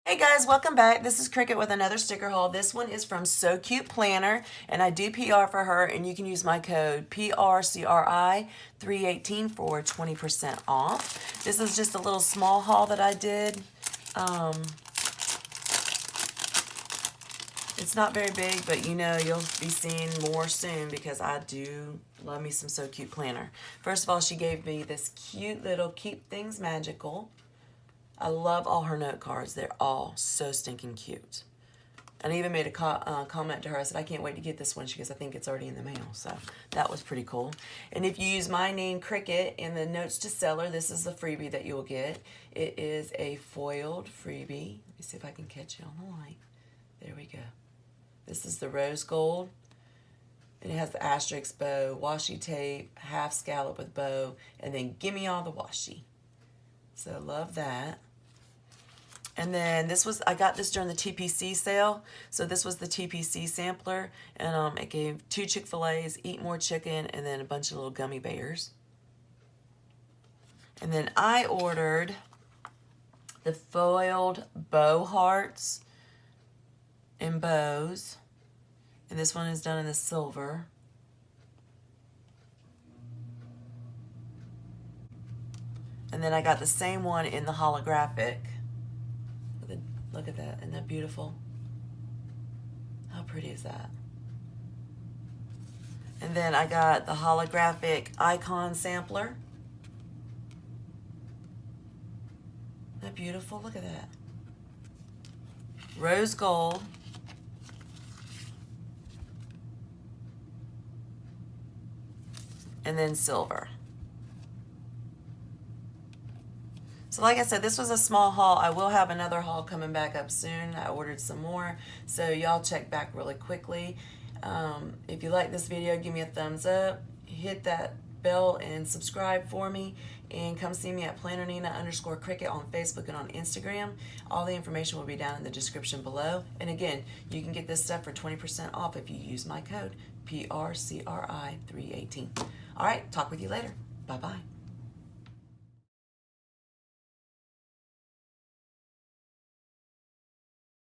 Hey guys, welcome back. This is Cricket with another sticker haul. This one is from So Cute Planner, and I do PR for her, and you can use my code PRCRI318 for 20% off. This is just a little small haul that I did. It's not very big, but you know you'll be seeing more soon because I do love me some So Cute Planner. First of all, she gave me this cute little Keep Things Magical. I love all her note cards. They're all so stinking cute. And I even made a comment to her. I said, I can't wait to get this one. She goes, I think it's already in the mail. So that was pretty cool. And if you use my name, Cricket, in the notes to seller, this is the freebie that you'll get. It is a foiled freebie. Let me see if I can catch it on the light. There we go. This is the rose gold. And it has the asterisk bow, washi tape, half scallop with bow, and then gimme all the washi. So love that. And then this was, I got this during the TPC sale. So this was the TPC sampler. And it gave 2 Chick-fil-A's, Eat More Chicken, and then a bunch of little gummy bears. And then I ordered the foiled bow hearts and bows. And this one is done in the silver. And then I got the same one in the holographic. Look at that. Isn't that beautiful? How pretty is that? And then I got the holographic icon sampler. Isn't that beautiful? Look at that. Rose gold. And then silver. So like I said, this was a small haul. I will have another haul coming back up soon. I ordered some more, so y'all check back really quickly. If you like this video, give me a thumbs up, hit that bell and subscribe for me, and come see me at PlannerNina_Cricket on Facebook and on Instagram. All the information will be down in the description below. And again, you can get this stuff for 20% off if you use my code PRCRI318. All right, talk with you later. Bye-bye.